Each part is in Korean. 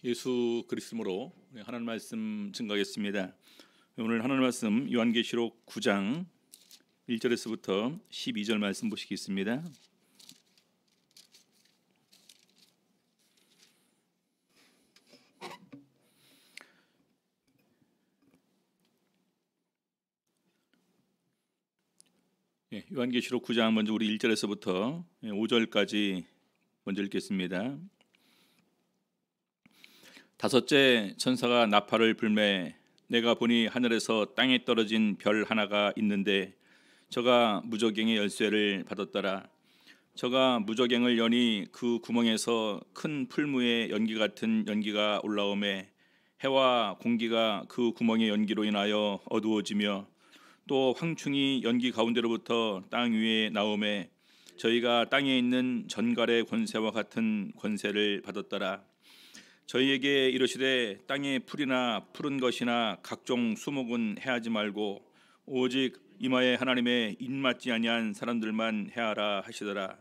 예수 그리스도로 하나님 말씀 증거하겠습니다. 오늘 하나님 말씀 요한계시록 9장 1절에서부터 12절 말씀 보시겠습니다. 요한계시록 9장 먼저 우리 1절에서부터 5절까지 먼저 읽겠습니다. 다섯째 천사가 나팔을 불매 내가 보니 하늘에서 땅에 떨어진 별 하나가 있는데 저가 무저갱의 열쇠를 받았더라. 저가 무저갱을 여니 그 구멍에서 큰 풀무의 연기 같은 연기가 올라오매 해와 공기가 그 구멍의 연기로 인하여 어두워지며 또 황충이 연기 가운데로부터 땅 위에 나오매 저희가 땅에 있는 전갈의 권세와 같은 권세를 받았더라. 저희에게 이르시되 땅에 풀이나 푸른 것이나 각종 수목은 해하지 말고 오직 이마에 하나님의 입맞지 아니한 사람들만 해하라 하시더라.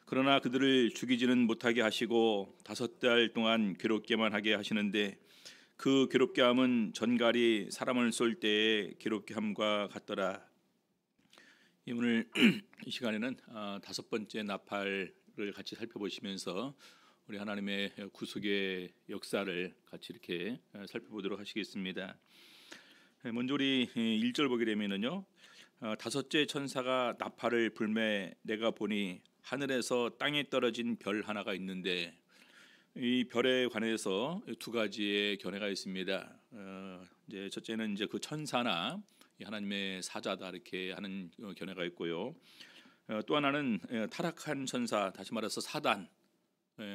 그러나 그들을 죽이지는 못하게 하시고 5달 동안 괴롭게만 하게 하시는데 그 괴롭게 함은 전갈이 사람을 쏠 때의 괴롭게 함과 같더라. 오늘 이 시간에는 5번째 나팔을 같이 살펴보시면서 우리 하나님의 구속의 역사를 같이 이렇게 살펴보도록 하시겠습니다. 먼저 우리 1절 보게 되면은요, 다섯째 천사가 나팔을 불매 내가 보니 하늘에서 땅에 떨어진 별 하나가 있는데 이 별에 관해서 두 가지의 견해가 있습니다. 이제 첫째는 이제 그 천사나 하나님의 사자다 이렇게 하는 견해가 있고요. 또 하나는 타락한 천사, 다시 말해서 사단,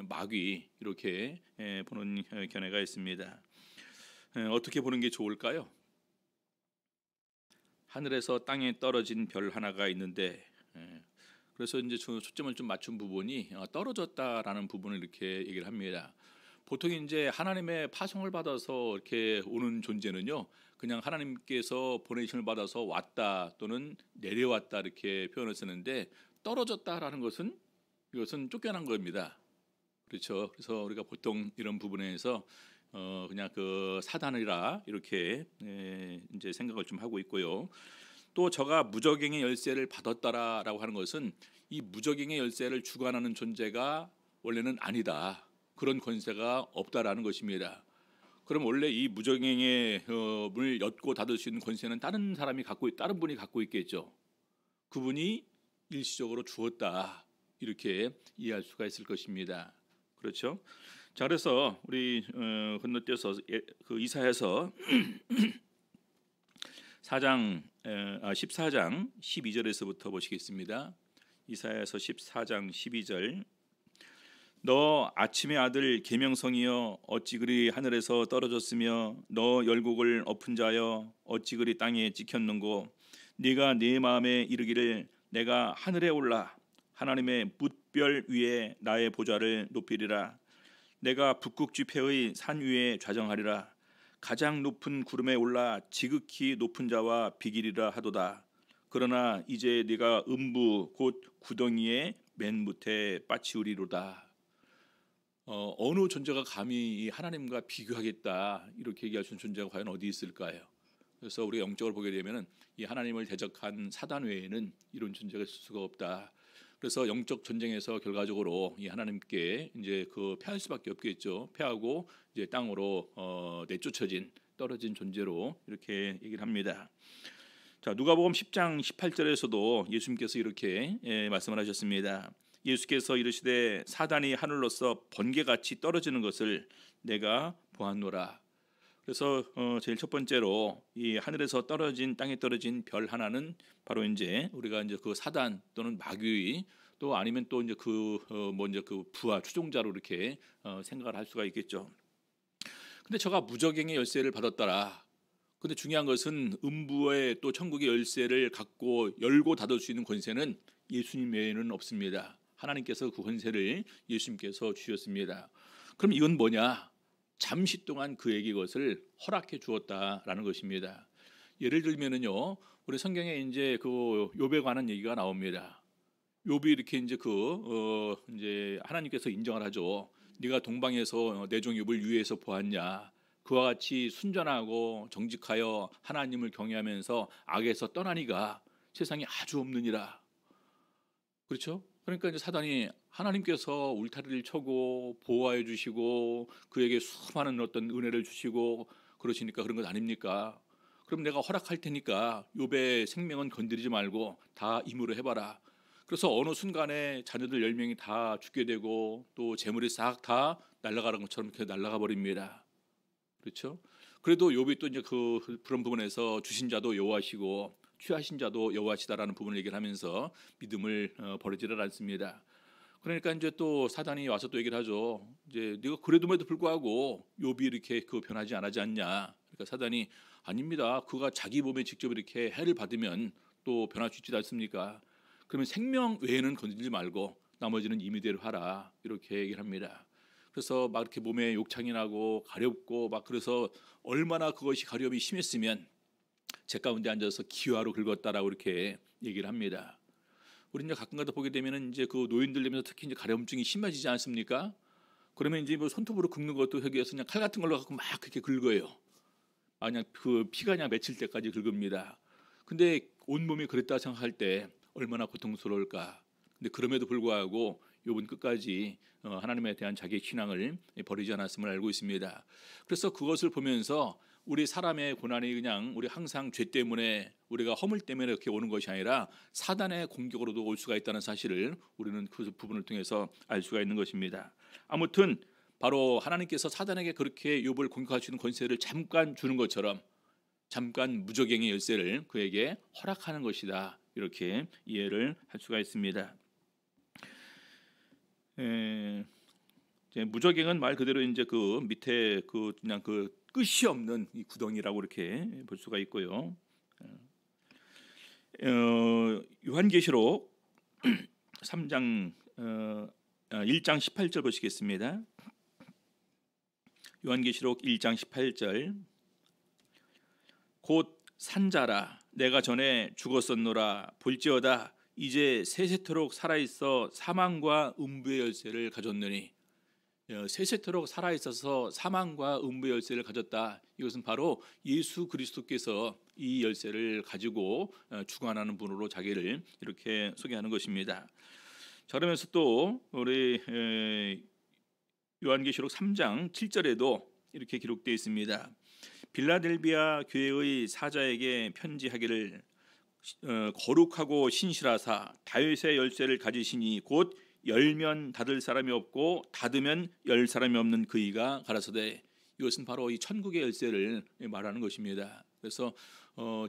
마귀 이렇게 보는 견해가 있습니다. 어떻게 보는 게 좋을까요? 하늘에서 땅에 떨어진 별 하나가 있는데 그래서 이제 초점을 좀 맞춘 부분이 떨어졌다라는 부분을 이렇게 얘기를 합니다. 보통 이제 하나님의 파송을 받아서 이렇게 오는 존재는요, 그냥 하나님께서 보내심을 받아서 왔다 또는 내려왔다 이렇게 표현을 쓰는데 떨어졌다라는 것은 이것은 쫓겨난 겁니다. 그렇죠. 그래서 우리가 보통 이런 부분에서 그냥 그 사단이라 이렇게 이제 생각을 좀 하고 있고요. 또 저가 무저갱의 열쇠를 받았다라고 하는 것은 이 무저갱의 열쇠를 주관하는 존재가 원래는 아니다. 그런 권세가 없다라는 것입니다. 그럼 원래 이 무저갱의 문을 엿고 닫을 수 있는 권세는 다른 분이 갖고 있겠죠. 그분이 일시적으로 주었다. 이렇게 이해할 수가 있을 것입니다. 그렇죠? 자, 그래서 우리 건너뛰어서 그 이사야서 14장 12절에서부터 보시겠습니다. 이사야서 14장 12절. 너 아침의 아들 계명성이여 어찌 그리 하늘에서 떨어졌으며 너 열국을 엎은 자여 어찌 그리 땅에 찍혔는고 네가 네 마음에 이르기를 내가 하늘에 올라 하나님의 뭇별 위에 나의 보좌를 높이리라. 내가 북극지폐의 산 위에 좌정하리라. 가장 높은 구름에 올라 지극히 높은 자와 비기리라 하도다. 그러나 이제 네가 음부 곧 구덩이의 맨 밑에 빠치우리로다. 어느 존재가 감히 이 하나님과 비교하겠다 이렇게 얘기할 수 있는 존재가 과연 어디 있을까요? 그래서 우리가 영적으로 보게 되면은 이 하나님을 대적한 사단 외에는 이런 존재가 있을 수가 없다. 그래서 영적 전쟁에서 결과적으로 이 하나님께 이제 그 패할 수밖에 없겠죠. 패하고 이제 땅으로 내쫓아진 떨어진 존재로 이렇게 얘기를 합니다. 자, 누가복음 10장 18절에서도 예수님께서 이렇게 말씀을 하셨습니다. 예수께서 이르시되 사단이 하늘로서 번개같이 떨어지는 것을 내가 보았노라. 그래서 제일 첫 번째로 이 하늘에서 떨어진 땅에 떨어진 별 하나는 바로 이제 우리가 이제 그 사단 또는 마귀 또 아니면 또 이제 그 먼저 그 부하 추종자로 이렇게 생각을 할 수가 있겠죠. 근데 저가 무저갱의 열쇠를 받았더라. 근데 중요한 것은 음부의 또 천국의 열쇠를 갖고 열고 닫을 수 있는 권세는 예수님 외에는 없습니다. 하나님께서 그 권세를 예수님께서 주셨습니다. 그럼 이건 뭐냐? 잠시 동안 그에게 이것을 허락해 주었다라는 것입니다. 예를 들면은요, 우리 성경에 이제 그 욥에 관한 얘기가 나옵니다. 욥이 이렇게 이제 이제 하나님께서 인정을 하죠. 네가 동방에서 내 종 욥을 유해해서 보았냐? 그와 같이 순전하고 정직하여 하나님을 경외하면서 악에서 떠나니가 세상에 아주 없느니라. 그렇죠? 그러니까 이제 사단이 하나님께서 울타리를 쳐고 보호해 주시고 그에게 수많은 어떤 은혜를 주시고 그러시니까 그런 것 아닙니까? 그럼 내가 허락할 테니까 욥의 생명은 건드리지 말고 다 임으로 해봐라. 그래서 어느 순간에 자녀들 10명이 다 죽게 되고 또 재물이 싹 다 날아가는 것처럼 이렇게 날아가 버립니다. 그렇죠? 그래도 욥이 또 이제 그런 부분에서 주신 자도 여호와시고 취하신 자도 여호와시다라는 부분을 얘기를 하면서 믿음을 버리지를 않습니다. 그러니까 이제 또 사단이 와서 또 얘기를 하죠. 이제 네가 그래도에도 불구하고 욥이 이렇게 변하지 않지 않냐. 그러니까 사단이 아닙니다. 그가 자기 몸에 직접 이렇게 해를 받으면 또 변할 수 있지 않습니까? 그러면 생명 외에는 건드리지 말고 나머지는 임의대로 하라 이렇게 얘기를 합니다. 그래서 막 이렇게 몸에 욕창이 나고 가렵고 막 그래서 얼마나 그것이 가려움이 심했으면 제 가운데 앉아서 기와로 긁었다라고 이렇게 얘기를 합니다. 우리 이제 가끔가다 보게 되면은 이제 그 노인들 되면서 특히 이제 가려움증이 심해지지 않습니까? 그러면 이제 뭐 손톱으로 긁는 것도 여기에서 그냥 칼 같은 걸로 갖고 막 그렇게 긁어요. 그냥 그 피가 그냥 맺힐 때까지 긁습니다. 근데 온 몸이 그랬다 생각할 때 얼마나 고통스러울까. 근데 그럼에도 불구하고 욥은 끝까지 하나님에 대한 자기의 신앙을 버리지 않았음을 알고 있습니다. 그래서 그것을 보면서 우리 사람의 고난이 그냥 우리 항상 죄 때문에 우리가 허물 때문에 이렇게 오는 것이 아니라 사단의 공격으로도 올 수가 있다는 사실을 우리는 그 부분을 통해서 알 수가 있는 것입니다. 아무튼 바로 하나님께서 사단에게 그렇게 욥을 공격할 수 있는 권세를 잠깐 주는 것처럼 잠깐 무저갱의 열쇠를 그에게 허락하는 것이다. 이렇게 이해를 할 수가 있습니다. 이제 무저갱은 말 그대로 이제 그 밑에 그냥 그 끝이 없는 이 구덩이라고 이렇게 볼 수가 있고요. 요한계시록 3장 1장 18절 보시겠습니다. 요한계시록 1장 18절 곧 산자라 내가 전에 죽었었노라 볼지어다 이제 세세토록 살아있어 사망과 음부의 열쇠를 가졌느니 세세토록 살아있어서 사망과 음부의 열쇠를 가졌다. 이것은 바로 예수 그리스도께서 이 열쇠를 가지고 주관하는 분으로 자기를 이렇게 소개하는 것입니다. 자, 그러면서 또 우리 요한계시록 3장 7절에도 이렇게 기록되어 있습니다. 빌라델비아 교회의 사자에게 편지하기를 거룩하고 신실하사 다윗의 열쇠를 가지시니 곧 열면 닫을 사람이 없고 닫으면 열 사람이 없는 그이가 가라사대. 이것은 바로 이 천국의 열쇠를 말하는 것입니다. 그래서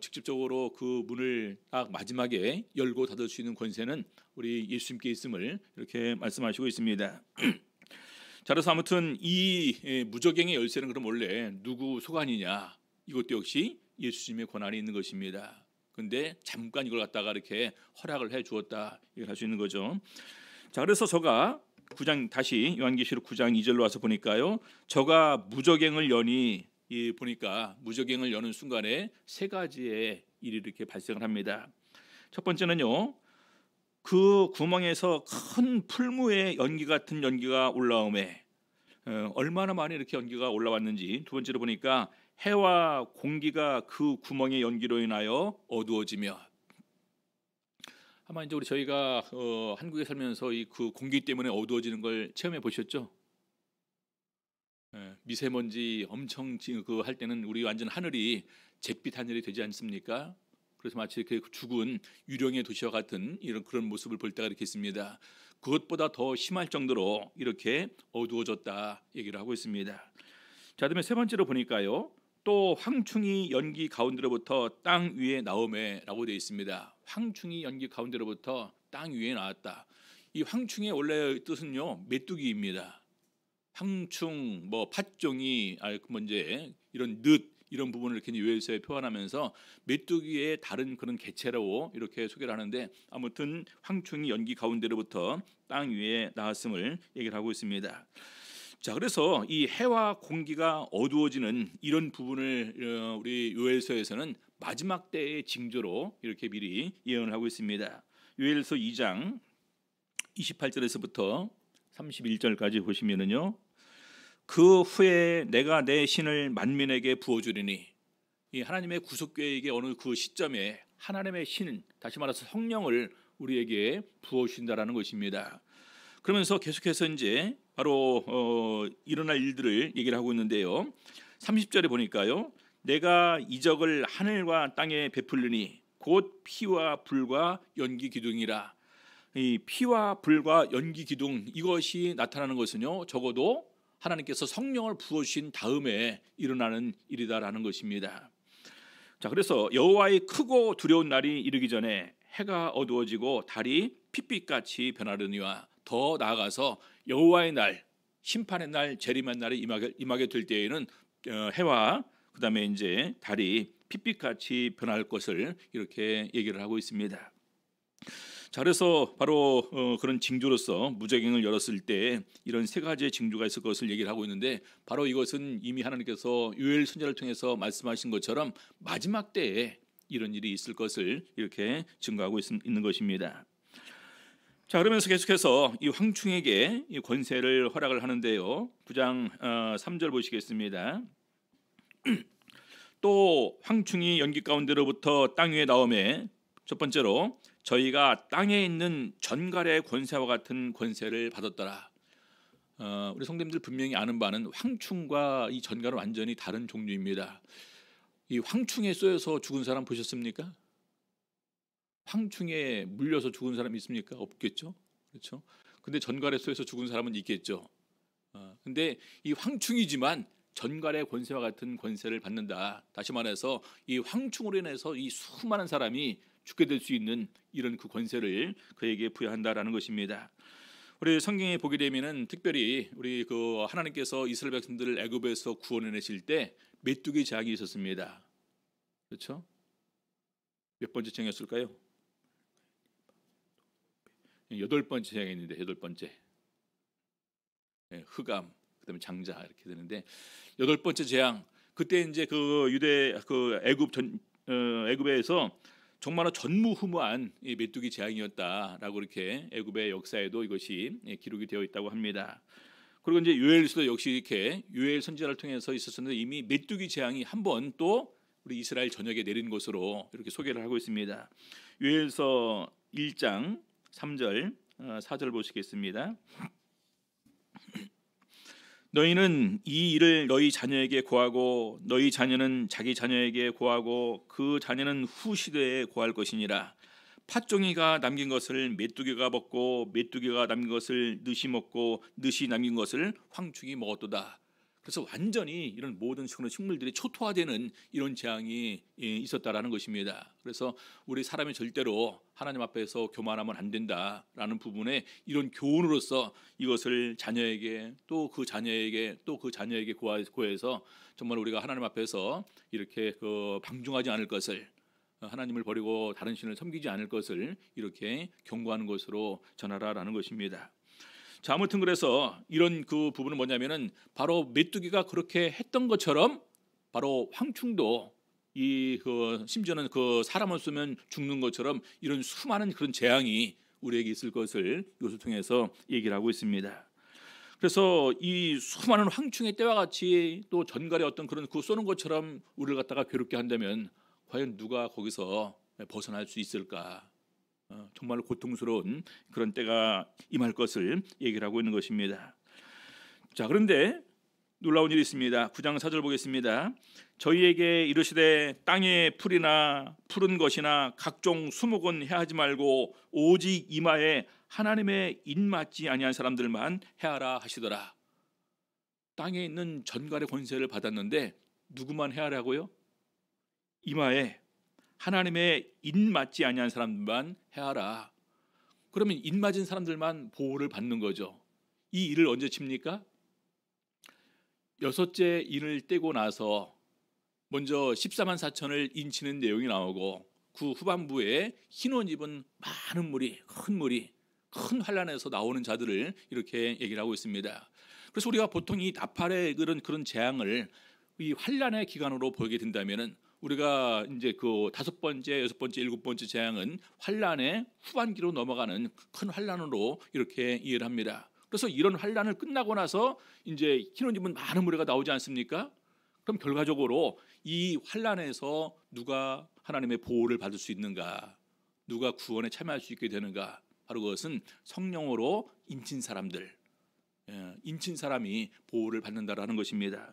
직접적으로 그 문을 딱 마지막에 열고 닫을 수 있는 권세는 우리 예수님께 있음을 이렇게 말씀하시고 있습니다. 자, 그래서 아무튼 이 무저갱의 열쇠는 그럼 원래 누구 소관이냐? 이것도 역시 예수님의 권한이 있는 것입니다. 근데 잠깐 이걸 갖다가 이렇게 허락을 해 주었다. 이걸 할 수 있는 거죠. 자, 그래서 저가 9장 다시 요한계시록 9장 2절로 와서 보니까요. 저가 무저갱을 여니 보니까 무저갱을 여는 순간에 세 가지의 일이 이렇게 발생을 합니다. 첫 번째는요. 그 구멍에서 큰 풀무의 연기 같은 연기가 올라오매 얼마나 많이 이렇게 연기가 올라왔는지 두 번째로 보니까 해와 공기가 그 구멍의 연기로 인하여 어두워지며 아마 이제 우리 저희가 한국에 살면서 이 그 공기 때문에 어두워지는 걸 체험해 보셨죠? 미세먼지 엄청 그 할 때는 우리 완전 하늘이 잿빛 하늘이 되지 않습니까? 그래서 마치 이렇게 죽은 유령의 도시와 같은 이런 그런 모습을 볼 때가 이렇게 있습니다. 그것보다 더 심할 정도로 이렇게 어두워졌다 얘기를 하고 있습니다. 자, 그다음에 세 번째로 보니까요. 또 황충이 연기 가운데로부터 땅 위에 나오매라고 되어 있습니다. 황충이 연기 가운데로부터 땅 위에 나왔다. 이 황충의 원래 뜻은요 메뚜기입니다. 황충, 뭐 팥종이, 먼저 이런 늪 이런 부분을 이렇게 요엘서에 표현하면서 메뚜기의 다른 그런 개체로 이렇게 소개를 하는데 아무튼 황충이 연기 가운데로부터 땅 위에 나왔음을 얘기를 하고 있습니다. 자, 그래서 이 해와 공기가 어두워지는 이런 부분을 우리 요엘서에서는 마지막 때의 징조로 이렇게 미리 예언을 하고 있습니다. 요엘서 2장 28절에서부터 31절까지 보시면은요. 그 후에 내가 내 신을 만민에게 부어주리니, 이 하나님의 구속 계획의 어느 그 시점에 하나님의 신, 다시 말해서 성령을 우리에게 부어 주신다라는 것입니다. 그러면서 계속해서 이제 바로 일어날 일들을 얘기를 하고 있는데요. 30절에 보니까요. 내가 이적을 하늘과 땅에 베풀리니 곧 피와 불과 연기 기둥이라. 이 피와 불과 연기 기둥, 이것이 나타나는 것은요, 적어도 하나님께서 성령을 부어 주신 다음에 일어나는 일이다라는 것입니다. 자, 그래서 여호와의 크고 두려운 날이 이르기 전에 해가 어두워지고 달이 핏빛같이 변하려니와, 더 나아가서 여호와의 날, 심판의 날, 재림의 날이 임하게 될 때에는 해와 그다음에 이제 달이 핏빛같이 변할 것을 이렇게 얘기를 하고 있습니다. 자, 그래서 바로 그런 징조로서 무저갱을 열었을 때 이런 세 가지의 징조가 있을 것을 얘기를 하고 있는데, 바로 이것은 이미 하나님께서 요엘 선지자를 통해서 말씀하신 것처럼 마지막 때에 이런 일이 있을 것을 이렇게 증거하고 있는 것입니다. 자, 그러면서 계속해서 이 황충에게 이 권세를 허락을 하는데요. 9장 3절 보시겠습니다. 또 황충이 연기 가운데로부터 땅 위에 나오매 첫 번째로 저희가 땅에 있는 전갈의 권세와 같은 권세를 받았더라. 우리 성도님들 분명히 아는 바는 황충과 이 전갈은 완전히 다른 종류입니다. 이 황충에 쏘여서 죽은 사람 보셨습니까? 황충에 물려서 죽은 사람 있습니까? 없겠죠. 그렇죠. 근데 전갈에 쏘여서 죽은 사람은 있겠죠. 근데 이 황충이지만 전갈의 권세와 같은 권세를 받는다. 다시 말해서 이 황충으로 인해서 이 수많은 사람이 죽게 될 수 있는 이런 그 권세를 그에게 부여한다라는 것입니다. 우리 성경에 보게 되면은 특별히 우리 그 하나님께서 이스라엘 백성들을 애굽에서 구원해내실 때 메뚜기 재앙이 있었습니다. 그렇죠? 몇 번째 재앙이었을까요? 8번째 재앙이었는데 8번째. 흑암, 그다음에 장자 이렇게 되는데 8번째 재앙. 그때 이제 그 유대 그 애굽에서 정말로 전무후무한 이 메뚜기 재앙이었다라고 이렇게 애굽의 역사에도 이것이 기록이 되어 있다고 합니다. 그리고 이제 요엘서도 역시 이렇게 요엘 선지자를 통해서 있었는데 이미 메뚜기 재앙이 한 번 또 우리 이스라엘 전역에 내린 것으로 이렇게 소개를 하고 있습니다. 요엘서 1장 3절 4절 보시겠습니다. 너희는 이 일을 너희 자녀에게 고하고 너희 자녀는 자기 자녀에게 고하고 그 자녀는 후 시대에 고할 것이니라. 팥종이가 남긴 것을 메뚜기가 먹고 메뚜기가 남긴 것을 느시 먹고 느시 남긴 것을 황충이 먹었도다. 그래서 완전히 이런 모든 식물들이 초토화되는 이런 재앙이 있었다라는 것입니다. 그래서 우리 사람이 절대로 하나님 앞에서 교만하면 안 된다라는 부분에 이런 교훈으로서 이것을 자녀에게 또 그 자녀에게 또 그 자녀에게 고해서 정말 우리가 하나님 앞에서 이렇게 그 방종하지 않을 것을, 하나님을 버리고 다른 신을 섬기지 않을 것을 이렇게 경고하는 것으로 전하라라는 것입니다. 자, 아무튼 그래서 이런 그 부분은 뭐냐면은 바로 메뚜기가 그렇게 했던 것처럼 바로 황충도 이 그 심지어는 그 사람을 쏘면 죽는 것처럼 이런 수많은 그런 재앙이 우리에게 있을 것을 이것을 통해서 얘기를 하고 있습니다. 그래서 이 수많은 황충의 때와 같이 또 전갈의 어떤 그런 그 쏘는 것처럼 우리를 갖다가 괴롭게 한다면 과연 누가 거기서 벗어날 수 있을까? 정말 고통스러운 그런 때가 임할 것을 얘기를 하고 있는 것입니다. 자, 그런데 놀라운 일이 있습니다. 9장 4절 보겠습니다. 저희에게 이르시되 땅의 풀이나 푸른 것이나 각종 수목은 해하지 말고 오직 이마에 하나님의 인맞지 아니한 사람들만 해하라 하시더라. 땅에 있는 전갈의 권세를 받았는데 누구만 해하라고요? 이마에 하나님의 인맞지 아니한 사람들만 해하라. 그러면 인맞은 사람들만 보호를 받는 거죠. 이 일을 언제 칩니까? 6째 인을 떼고 나서 먼저 14만 4천을 인치는 내용이 나오고 그 후반부에 흰 옷 입은 많은 무리, 큰 환란에서 나오는 자들을 이렇게 얘기를 하고 있습니다. 그래서 우리가 보통 이 나팔의 그런 재앙을 이 환란의 기간으로 보게 된다면은 우리가 이제 그 5번째, 6번째, 7번째 재앙은 환란의 후반기로 넘어가는 큰 환란으로 이렇게 이해를 합니다. 그래서 이런 환란을 끝나고 나서 이제 흰옷 입은 많은 무리가 나오지 않습니까? 그럼 결과적으로 이 환란에서 누가 하나님의 보호를 받을 수 있는가? 누가 구원에 참여할 수 있게 되는가? 바로 그것은 성령으로 인친 사람들, 인친 사람이 보호를 받는다라는 것입니다.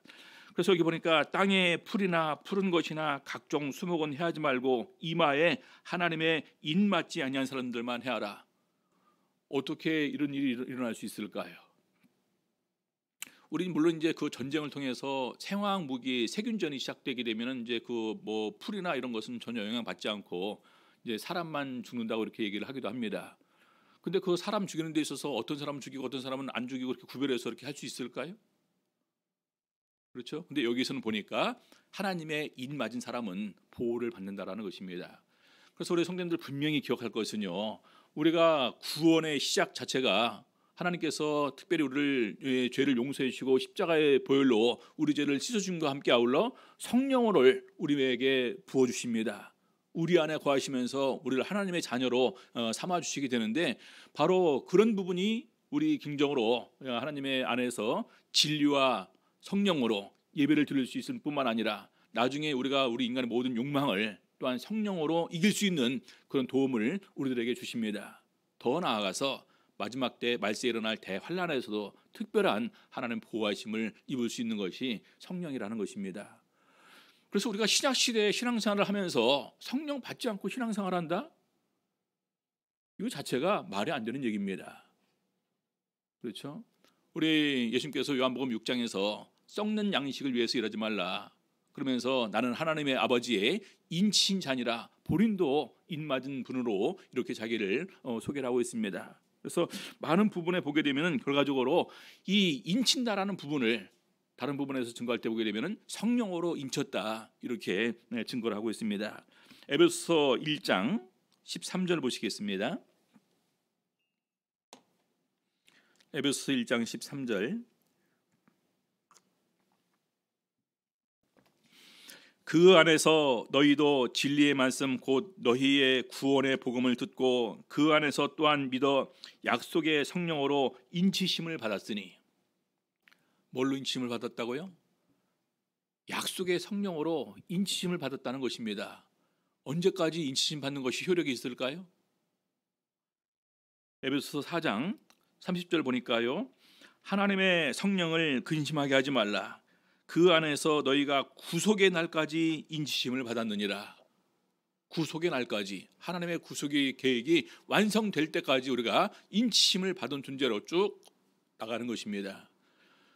그래서 여기 보니까 땅에 풀이나 푸른 것이나 각종 수목은 해하지 말고 이마에 하나님의 인 맞지 아니한 사람들만 해하라. 어떻게 이런 일이 일어날 수 있을까요? 우리는 물론 이제 그 전쟁을 통해서 생화학 무기 세균전이 시작되게 되면 이제 그 뭐 풀이나 이런 것은 전혀 영향받지 않고 이제 사람만 죽는다고 이렇게 얘기를 하기도 합니다. 근데 그 사람 죽이는 데 있어서 어떤 사람은 죽이고 어떤 사람은 안 죽이고 이렇게 구별해서 이렇게 할 수 있을까요? 그렇죠? 근데 여기서는 보니까 하나님의 인 맞은 사람은 보호를 받는다라는 것입니다. 그래서 우리 성도님들 분명히 기억할 것은요, 우리가 구원의 시작 자체가 하나님께서 특별히 우리를 죄를 용서해 주시고 십자가의 보혈로 우리 죄를 씻어주심과 함께 아울러 성령을 우리에게 부어 주십니다. 우리 안에 거하시면서 우리를 하나님의 자녀로 삼아 주시게 되는데, 바로 그런 부분이 우리 긍정으로 하나님의 안에서 진리와 성령으로 예배를 드릴 수 있을 뿐만 아니라 나중에 우리가 우리 인간의 모든 욕망을 또한 성령으로 이길 수 있는 그런 도움을 우리들에게 주십니다. 더 나아가서 마지막 때 말세에 일어날 대환란에서도 특별한 하나님 보호하심을 입을 수 있는 것이 성령이라는 것입니다. 그래서 우리가 신약시대에 신앙생활을 하면서 성령 받지 않고 신앙생활을 한다? 이거 자체가 말이 안 되는 얘기입니다. 그렇죠? 우리 예수님께서 요한복음 6장에서 썩는 양식을 위해서 일하지 말라 그러면서 나는 하나님의 아버지의 인친 자니라, 본인도 인맞은 분으로 이렇게 자기를 소개를 하고 있습니다. 그래서 많은 부분에 보게 되면 결과적으로 이 인친다라는 부분을 다른 부분에서 증거할 때 보게 되면 성령으로 인쳤다 이렇게 증거를 하고 있습니다. 에베소서 1장 13절 보시겠습니다. 에베소서 1장 13절. 그 안에서 너희도 진리의 말씀 곧 너희의 구원의 복음을 듣고 그 안에서 또한 믿어 약속의 성령으로 인치심을 받았으니. 뭘로 인치심을 받았다고요? 약속의 성령으로 인치심을 받았다는 것입니다. 언제까지 인치심 받는 것이 효력이 있을까요? 에베소서 4장 30절 보니까요, 하나님의 성령을 근심하게 하지 말라. 그 안에서 너희가 구속의 날까지 인치심을 받았느니라. 구속의 날까지, 하나님의 구속의 계획이 완성될 때까지 우리가 인치심을 받은 존재로 쭉 나가는 것입니다.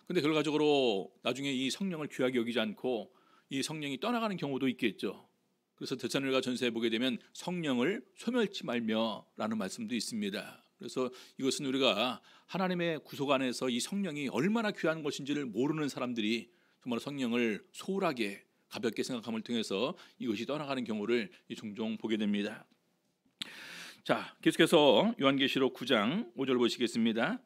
근데 결과적으로 나중에 이 성령을 귀하게 여기지 않고 이 성령이 떠나가는 경우도 있겠죠. 그래서 데살로니가 전서에 보게 되면 성령을 소멸치 말며라는 말씀도 있습니다. 그래서 이것은 우리가 하나님의 구속 안에서 이 성령이 얼마나 귀한 것인지를 모르는 사람들이 정말 성령을 소홀하게 가볍게 생각함을 통해서 이것이 떠나가는 경우를 종종 보게 됩니다. 자, 계속해서 요한계시록 9장 5절 보시겠습니다.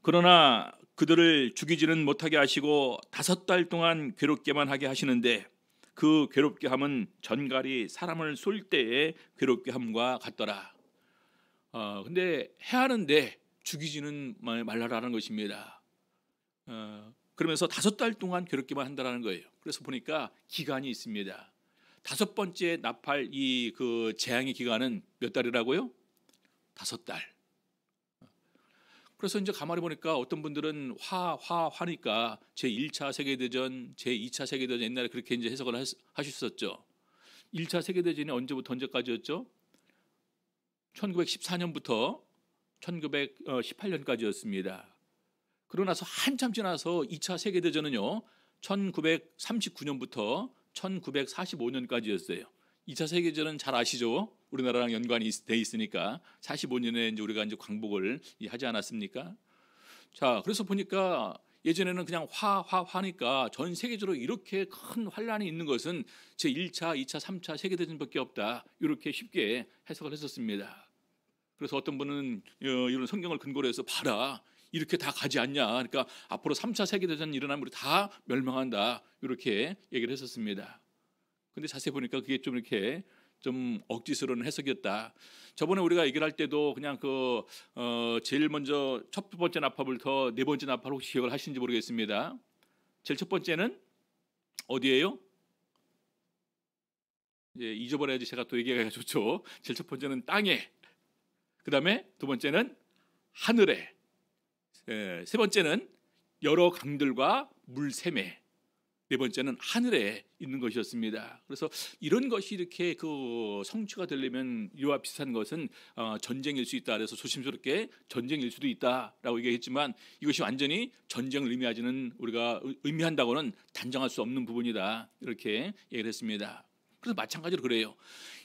그러나 그들을 죽이지는 못하게 하시고 5달 동안 괴롭게만 하게 하시는데 그 괴롭게 함은 전갈이 사람을 쏠 때의 괴롭게 함과 같더라. 근데 해하는데 죽이지는 말라라는 것입니다. 그러면서 5달 동안 괴롭게만 한다라는 거예요. 그래서 보니까 기간이 있습니다. 5번째 나팔 그 재앙의 기간은 몇 달이라고요? 5달. 그래서 이제 가만히 보니까 어떤 분들은 화니까 제1차 세계대전, 제2차 세계대전 옛날에 그렇게 이제 해석을 하셨었죠. 1차 세계대전이 언제부터 언제까지였죠? 1914년부터 1918년까지였습니다. 그러고 나서 한참 지나서 2차 세계대전은요 1939년부터 1945년까지였어요. 2차 세계대전은 잘 아시죠? 우리나라랑 연관이 돼 있으니까 45년에 이제 우리가 이제 광복을 하지 않았습니까? 자, 그래서 보니까 예전에는 그냥 화니까 전 세계적으로 이렇게 큰 환란이 있는 것은 제 1차, 2차, 3차 세계대전밖에 없다. 이렇게 쉽게 해석을 했었습니다. 그래서 어떤 분은 이런 성경을 근거로 해서 봐라. 이렇게 다 가지 않냐. 그러니까 앞으로 3차 세계대전 일어나면 우리 다 멸망한다. 이렇게 얘기를 했었습니다. 근데 자세히 보니까 그게 좀 이렇게 좀 억지스러운 해석이었다. 저번에 우리가 얘기를 할 때도 그냥 제일 먼저 첫 번째 나팔부터 네 번째 나팔 혹시 기억을 하시는지 모르겠습니다. 제일 첫 번째는 어디예요? 이제 잊어버려야지 제가 또 얘기하기가 좋죠. 제일 첫 번째는 땅에, 그 다음에 두 번째는 하늘에, 세 번째는 여러 강들과 물샘에, 네 번째는 하늘에 있는 것이었습니다. 그래서 이런 것이 이렇게 성취가 되려면 이와 비슷한 것은 전쟁일 수 있다. 그래서 조심스럽게 전쟁일 수도 있다라고 얘기했지만 이것이 완전히 전쟁을 우리가 의미한다고는 단정할 수 없는 부분이다. 이렇게 얘기를 했습니다. 그래서 마찬가지로 그래요.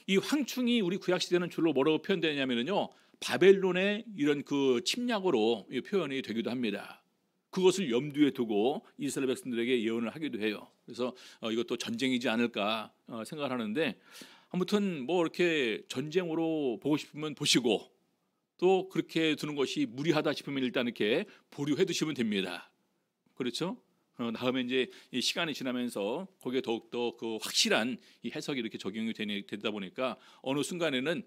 이 황충이 우리 구약 시대는 주로 뭐라고 표현되냐면요, 바벨론의 이런 침략으로 표현이 되기도 합니다. 그것을 염두에 두고 이스라엘 백성들에게 예언을 하기도 해요. 그래서 이것도 전쟁이지 않을까 생각을 하는데, 아무튼 뭐 이렇게 전쟁으로 보고 싶으면 보시고, 또 그렇게 두는 것이 무리하다 싶으면 일단 이렇게 보류해 두시면 됩니다. 그렇죠? 다음에 이제 이 시간이 지나면서 거기에 더욱더 확실한 이 해석이 이렇게 적용이 되다 보니까 어느 순간에는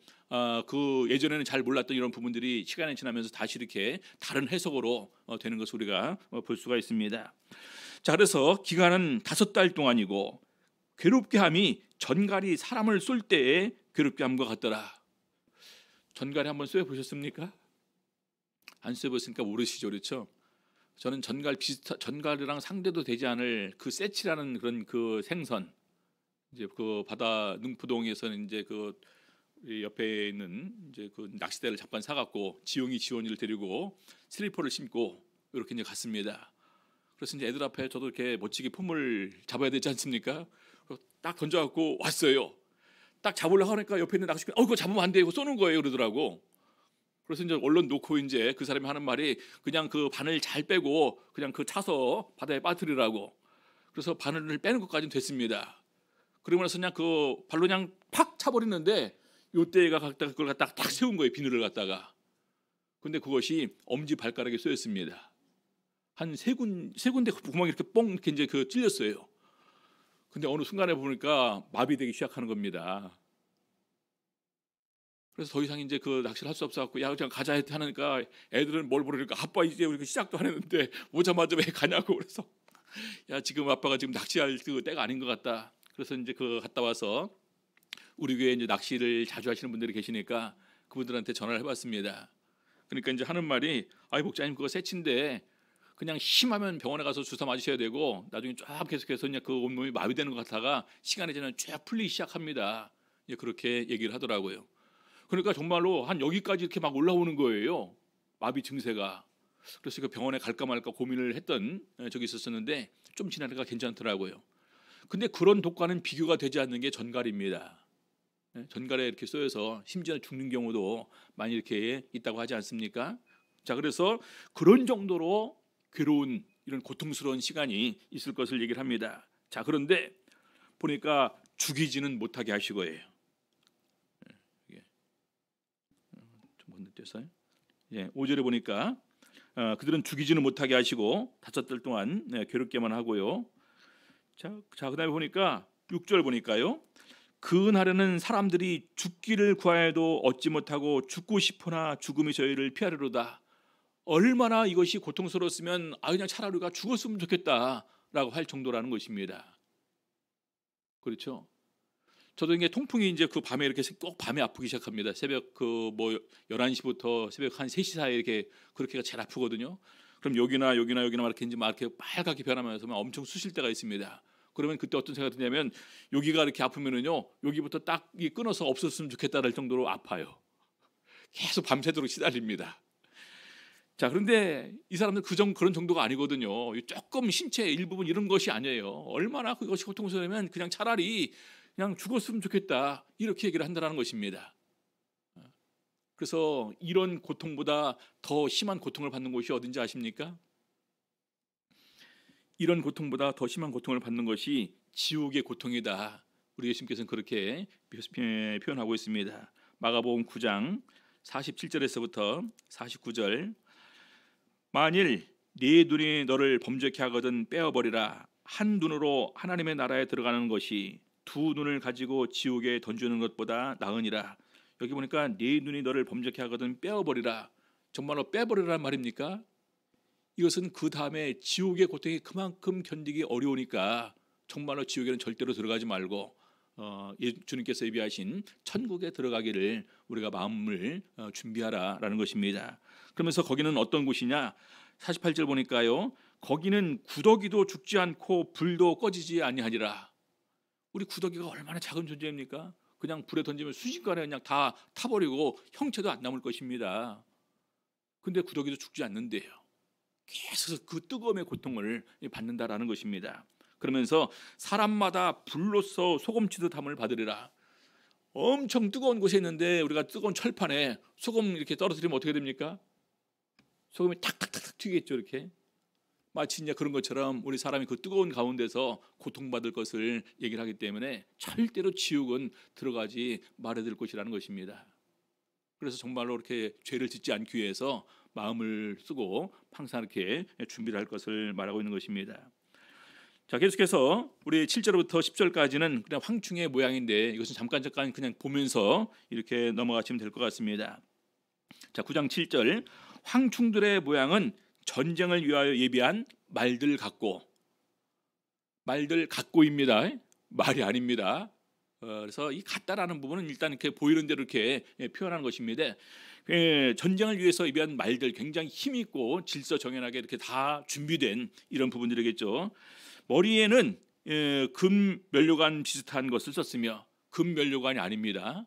예전에는 잘 몰랐던 이런 부분들이 시간이 지나면서 다시 이렇게 다른 해석으로 되는 것을 우리가 볼 수가 있습니다. 자, 그래서 기간은 5달 동안이고 괴롭게 함이 전갈이 사람을 쏠 때에 괴롭게 함과 같더라. 전갈이 한번 쏘여 보셨습니까? 안 쏘여 보셨으니까 모르시죠, 그렇죠? 저는 전갈이랑 상대도 되지 않을 세치라는 그런 생선, 이제 바다 능포동에서는 이제 옆에 있는 이제 낚시대를 잠깐 사갖고 지원이를 데리고 슬리퍼를 신고 이렇게 이제 갔습니다. 그래서 이제 애들 앞에 저도 이렇게 멋지게 폼을 잡아야 되지 않습니까? 딱 던져갖고 왔어요. 딱 잡으려고 하니까 옆에 있는 낚시꾼이 그거 잡으면 안 돼, 이거 쏘는 거예요, 그러더라고. 그래서 이제 얼른 놓고 이제 그 사람이 하는 말이 그냥 바늘 잘 빼고 그냥 차서 바다에 빠뜨리라고. 그래서 바늘을 빼는 것까지는 됐습니다. 그러고 나서 그냥 발로 그냥 팍 차버리는데 요때가 그걸 갖다가 딱 세운 거예요, 비늘을 갖다가. 근데 그것이 엄지 발가락에 쏘였습니다. 한 세 군데 구멍이 이렇게 뻥 이렇게 이제 찔렸어요. 근데 어느 순간에 보니까 마비되기 시작하는 겁니다. 그래서 더 이상 이제 낚시를 할 수 없어갖고 야 그냥 가자 하니까 애들은 뭘 모르니까 아빠 이제 우리가 시작도 안 했는데 오자마자 왜 가냐고. 그래서 야 지금 아빠가 지금 낚시할 때가 아닌 것 같다. 그래서 이제 갔다 와서 우리 교회에 이제 낚시를 자주 하시는 분들이 계시니까 그분들한테 전화를 해봤습니다. 그러니까 이제 하는 말이 목자님 그거 새치인데 그냥 심하면 병원에 가서 주사 맞으셔야 되고 나중에 쫙 계속해서 그냥 온몸이 마비되는 것 같다가 시간이 지나면 쫙 풀리기 시작합니다. 이제 그렇게 얘기를 하더라고요. 그러니까 정말로 한 여기까지 이렇게 막 올라오는 거예요, 마비 증세가. 그래서 병원에 갈까 말까 고민을 했던 적이 있었는데 좀 지나니까 괜찮더라고요. 근데 그런 독과는 비교가 되지 않는 게 전갈입니다. 전갈에 이렇게 쏘여서 심지어 죽는 경우도 많이 이렇게 있다고 하지 않습니까? 자, 그래서 그런 정도로 괴로운 이런 고통스러운 시간이 있을 것을 얘기를 합니다. 자, 그런데 보니까 죽이지는 못하게 하시고예요. 됐어요? 5절에 보니까 그들은 죽이지는 못하게 하시고 5달 동안 괴롭게만 하고요. 자, 그다음에 보니까 6절 보니까요. 그 날에는 사람들이 죽기를 구하여도 얻지 못하고 죽고 싶으나 죽음이 저희를 피하리로다. 얼마나 이것이 고통스러웠으면 그냥 차라리 우리가 죽었으면 좋겠다라고 할 정도라는 것입니다. 그렇죠? 저도 이게 통풍이 이제 밤에 이렇게 꼭 밤에 아프기 시작합니다. 새벽 11시부터 새벽 한 3시 사이에 이렇게 그렇게가 제일 아프거든요. 그럼 여기나 이렇게 이제 막 이렇게 빨갛게 변하면서 막 엄청 쑤실 때가 있습니다. 그러면 그때 어떤 생각이 드냐면 여기가 이렇게 아프면은요, 여기부터 딱 끊어서 없었으면 좋겠다랄 정도로 아파요. 계속 밤새도록 시달립니다. 자, 그런데 이 사람들 그런 정도가 아니거든요. 조금 신체 일부분 이런 것이 아니에요. 얼마나 그것이 고통스러우면 그냥 차라리 그냥 죽었으면 좋겠다 이렇게 얘기를 한다는 것입니다. 그래서 이런 고통보다 더 심한 고통을 받는 곳이 어딘지 아십니까? 이런 고통보다 더 심한 고통을 받는 것이 지옥의 고통이다. 우리 예수님께서는 그렇게 표현하고 있습니다. 마가복음 9장 47절에서부터 49절. 만일 네 눈이 너를 범죄케 하거든 빼어버리라. 한 눈으로 하나님의 나라에 들어가는 것이 두 눈을 가지고 지옥에 던지는 것보다 나으니라. 여기 보니까 네 눈이 너를 범죄케 하거든 빼어버리라. 정말로 빼버리란 말입니까? 이것은 그 다음에 지옥의 고통이 그만큼 견디기 어려우니까 정말로 지옥에는 절대로 들어가지 말고 주님께서 예비하신 천국에 들어가기를 우리가 마음을 준비하라라는 것입니다. 그러면서 거기는 어떤 곳이냐? 48절 보니까요. 거기는 구더기도 죽지 않고 불도 꺼지지 아니하니라. 우리 구더기가 얼마나 작은 존재입니까? 그냥 불에 던지면 순식간에 그냥 다 타버리고 형체도 안 남을 것입니다. 근데 구더기도 죽지 않는데요. 계속 그 뜨거움의 고통을 받는다라는 것입니다. 그러면서 사람마다 불로써 소금치듯함을 받으리라. 엄청 뜨거운 곳에 있는데 우리가 뜨거운 철판에 소금 이렇게 떨어뜨리면 어떻게 됩니까? 소금이 탁탁탁 튀겠죠. 이렇게 마치 이제 그런 것처럼 우리 사람이 그 뜨거운 가운데서 고통받을 것을 얘기를 하기 때문에 절대로 지옥은 들어가지 말아야 될 것이라는 것입니다. 그래서 정말로 이렇게 죄를 짓지 않기 위해서 마음을 쓰고 항상 이렇게 준비를 할 것을 말하고 있는 것입니다. 자, 계속해서 우리 7절부터 10절까지는 그냥 황충의 모양인데 이것은 잠깐 그냥 보면서 이렇게 넘어가시면 될 것 같습니다. 자, 9장 7절 황충들의 모양은 전쟁을 위하여 예비한 말들 같고입니다. 말이 아닙니다. 그래서 이 같다라는 부분은 일단 이렇게 보이는 대로 이렇게 표현하는 것입니다. 전쟁을 위해서 예비한 말들 굉장히 힘 있고 질서 정연하게 이렇게 다 준비된 이런 부분들이겠죠. 머리에는 금 면류관 비슷한 것을 썼으며 금 면류관이 아닙니다.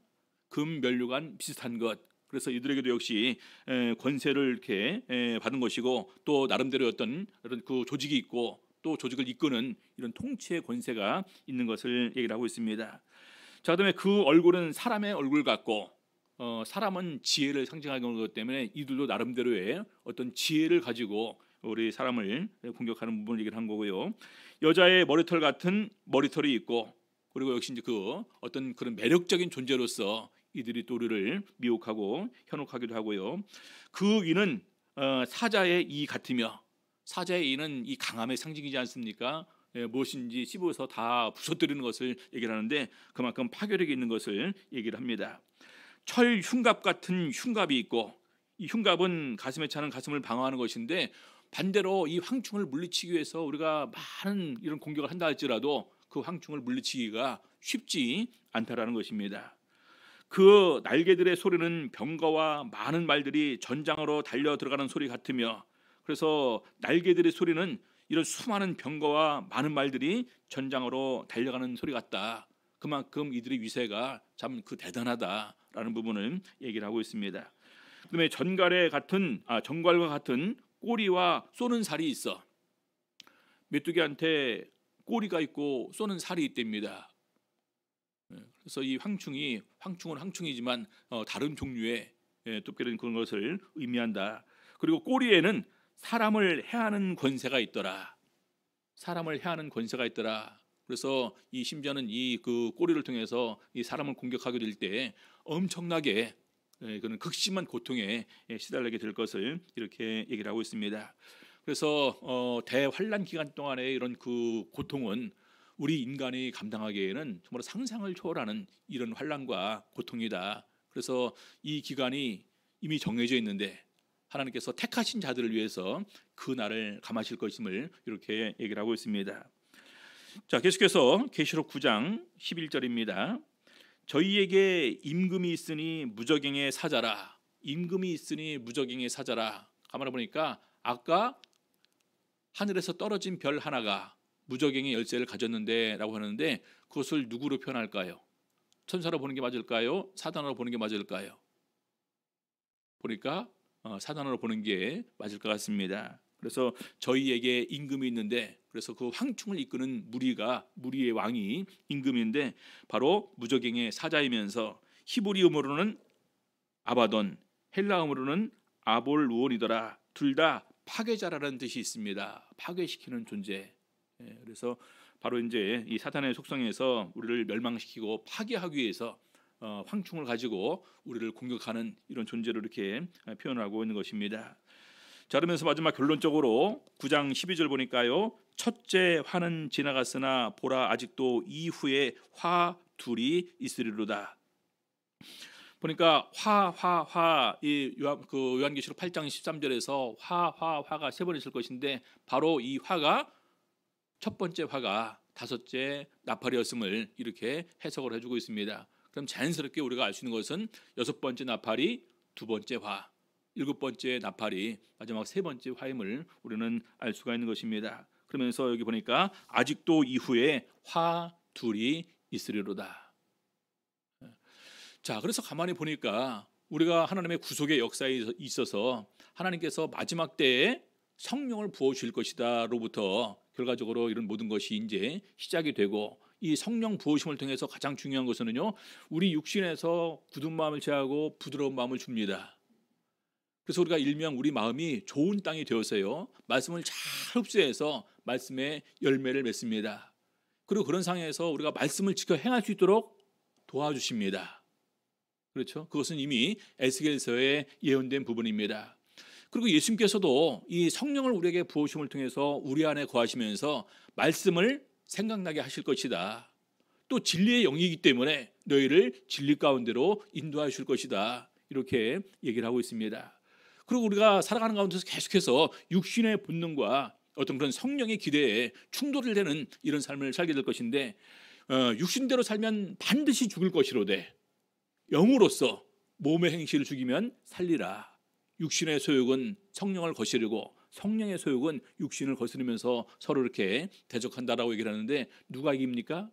금 면류관 비슷한 것. 그래서 이들에게도 역시 권세를 이렇게 받은 것이고 또 나름대로 어떤 그 조직이 있고 또 조직을 이끄는 이런 통치의 권세가 있는 것을 얘기를 하고 있습니다. 자, 그다음에 그 얼굴은 사람의 얼굴 같고 사람은 지혜를 상징하는 것 때문에 이들도 나름대로의 어떤 지혜를 가지고 우리 사람을 공격하는 부분을 얘기를 한 거고요. 여자의 머리털 같은 머리털이 있고 그리고 역시 이제 그 어떤 그런 매력적인 존재로서 이들이 또 우리를 미혹하고 현혹하기도 하고요. 그 위는 사자의 이 같으며 사자의 이는 이 강함의 상징이지 않습니까? 무엇인지 씹어서 다 부숴뜨리는 것을 얘기를 하는데 그만큼 파괴력이 있는 것을 얘기를 합니다. 철 흉갑 같은 흉갑이 있고 이 흉갑은 가슴에 차는 가슴을 방어하는 것인데 반대로 이 황충을 물리치기 위해서 우리가 많은 이런 공격을 한다 할지라도 그 황충을 물리치기가 쉽지 않다라는 것입니다. 그 날개들의 소리는 병거와 많은 말들이 전장으로 달려 들어가는 소리 같으며 그래서 날개들의 소리는 이런 수많은 병거와 많은 말들이 전장으로 달려가는 소리 같다. 그만큼 이들의 위세가 참 그 대단하다라는 부분을 얘기를 하고 있습니다. 그다음에 정갈과 같은 꼬리와 쏘는 살이 있어. 메뚜기한테 꼬리가 있고 쏘는 살이 있답니다. 그래서 이 황충은 황충이지만 다른 종류의 또 그런 것을 의미한다. 그리고 꼬리에는 사람을 해하는 권세가 있더라. 사람을 해하는 권세가 있더라. 그래서 이 심지어는 이 그 꼬리를 통해서 이 사람을 공격하게 될 때 엄청나게 그런 극심한 고통에 시달리게 될 것을 이렇게 얘기를 하고 있습니다. 그래서 대환란 기간 동안의 이런 그 고통은 우리 인간이 감당하기에는 정말 상상을 초월하는 이런 환란과 고통이다. 그래서 이 기간이 이미 정해져 있는데 하나님께서 택하신 자들을 위해서 그 날을 감하실 것임을 이렇게 얘기를 하고 있습니다. 자, 계속해서 계시록 9장 11절입니다. 저희에게 임금이 있으니 무저갱의 사자라. 임금이 있으니 무저갱의 사자라. 가만히 보니까 아까 하늘에서 떨어진 별 하나가 무저갱의 열쇠를 가졌는데 라고 하는데 그것을 누구로 표현할까요? 천사로 보는 게 맞을까요? 사단으로 보는 게 맞을까요? 보니까 사단으로 보는 게 맞을 것 같습니다. 그래서 저희에게 임금이 있는데 그래서 그 황충을 이끄는 무리의 왕이 임금인데 바로 무저갱의 사자이면서 히브리음으로는 아바돈, 헬라음으로는 아볼루온이더라. 둘 다 파괴자라는 뜻이 있습니다. 파괴시키는 존재. 그래서 바로 이제 이 사탄의 속성에서 우리를 멸망시키고 파괴하기 위해서 황충을 가지고 우리를 공격하는 이런 존재로 이렇게 표현하고 있는 것입니다. 자, 그러면서 마지막 결론적으로 9장 12절 보니까요. 첫째 화는 지나갔으나 보라 아직도 이후에 화 둘이 있으리로다. 보니까 이 요한계시록 8장 13절에서 화가 세 번 있을 것인데 바로 이 화가 첫 번째 화가 다섯째 나팔이었음을 이렇게 해석을 해주고 있습니다. 그럼 자연스럽게 우리가 알 수 있는 것은 여섯 번째 나팔이 두 번째 화, 일곱 번째 나팔이 마지막 세 번째 화임을 우리는 알 수가 있는 것입니다. 그러면서 여기 보니까 아직도 이후에 화 둘이 있으리로다. 자, 그래서 가만히 보니까 우리가 하나님의 구속의 역사에 있어서 하나님께서 마지막 때에 성령을 부어 주실 것이다로부터 결과적으로 이런 모든 것이 이제 시작이 되고, 이 성령 부어심을 통해서 가장 중요한 것은요, 우리 육신에서 굳은 마음을 제하고 부드러운 마음을 줍니다. 그래서 우리가 일명 우리 마음이 좋은 땅이 되어서요, 말씀을 잘 흡수해서 말씀의 열매를 맺습니다. 그리고 그런 상황에서 우리가 말씀을 지켜 행할 수 있도록 도와주십니다. 그렇죠? 그것은 이미 에스겔서에 예언된 부분입니다. 그리고 예수님께서도 이 성령을 우리에게 부으심을 통해서 우리 안에 거하시면서 말씀을 생각나게 하실 것이다. 또 진리의 영이기 때문에 너희를 진리 가운데로 인도하실 것이다. 이렇게 얘기를 하고 있습니다. 그리고 우리가 살아가는 가운데서 계속해서 육신의 본능과 어떤 그런 성령의 기대에 충돌을 되는 이런 삶을 살게 될 것인데, 육신대로 살면 반드시 죽을 것이로되 영으로서 몸의 행실을 죽이면 살리라. 육신의 소욕은 성령을 거스르고 성령의 소욕은 육신을 거스르면서 서로 이렇게 대적한다라고 얘기를 하는데, 누가 이깁니까?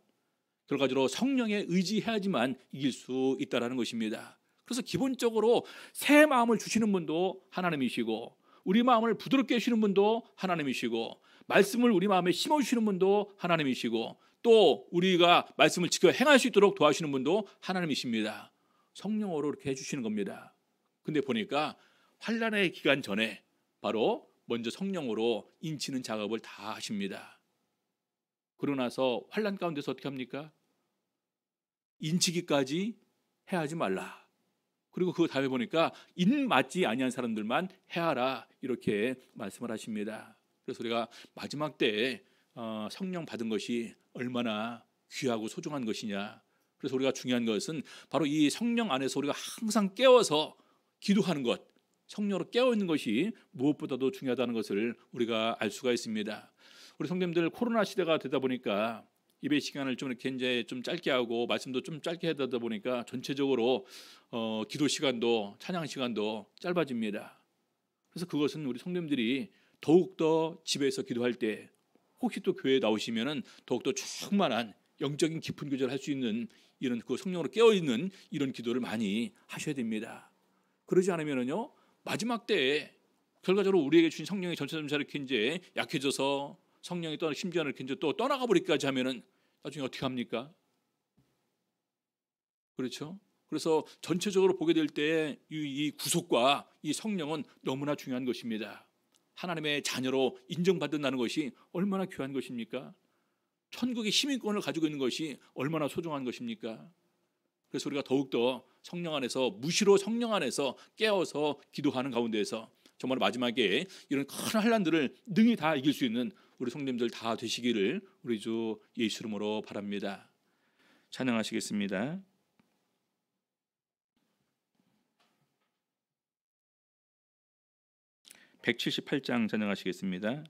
결과적으로 성령에 의지해야지만 이길 수 있다라는 것입니다. 그래서 기본적으로 새 마음을 주시는 분도 하나님이시고, 우리 마음을 부드럽게 해주시는 분도 하나님이시고, 말씀을 우리 마음에 심어주시는 분도 하나님이시고, 또 우리가 말씀을 지켜 행할 수 있도록 도와주시는 분도 하나님이십니다. 성령으로 이렇게 해주시는 겁니다. 근데 보니까 환난의 기간 전에 바로 먼저 성령으로 인치는 작업을 다 하십니다. 그러고 나서 환난 가운데서 어떻게 합니까? 인치기까지 해야 하지 말라. 그리고 그 다음에 보니까 인 맞지 아니한 사람들만 해하라, 이렇게 말씀을 하십니다. 그래서 우리가 마지막 때에 성령 받은 것이 얼마나 귀하고 소중한 것이냐. 그래서 우리가 중요한 것은 바로 이 성령 안에서 우리가 항상 깨워서 기도하는 것, 성령으로 깨어있는 것이 무엇보다도 중요하다는 것을 우리가 알 수가 있습니다. 우리 성도님들, 코로나 시대가 되다 보니까 예배 시간을 좀 이렇게 이제 좀 짧게 하고 말씀도 좀 짧게 하다 보니까 전체적으로 기도 시간도 찬양 시간도 짧아집니다. 그래서 그것은 우리 성도님들이 더욱더 집에서 기도할 때, 혹시 또 교회에 나오시면은 더욱더 충만한 영적인 깊은 교제를 할 수 있는 이런 그 성령으로 깨어 있는 이런 기도를 많이 하셔야 됩니다. 그러지 않으면은요, 마지막 때에 결과적으로 우리에게 주신 성령의 전체점사를 이렇게 이제 약해져서 성령이 떠나 심지어는 이렇게 이제 또 떠나가 버리기까지 하면은 나중에 어떻게 합니까? 그렇죠? 그래서 전체적으로 보게 될 때 이 구속과 이 성령은 너무나 중요한 것입니다. 하나님의 자녀로 인정받는다는 것이 얼마나 귀한 것입니까? 천국의 시민권을 가지고 있는 것이 얼마나 소중한 것입니까? 그래서 우리가 더욱더 성령 안에서, 무시로 성령 안에서 깨어서 기도하는 가운데에서 정말 마지막에 이런 큰 환난들을 능히 다 이길 수 있는 우리 성도님들 다 되시기를 우리 주 예수 이름으로 바랍니다. 찬양하시겠습니다. 178장 찬양하시겠습니다.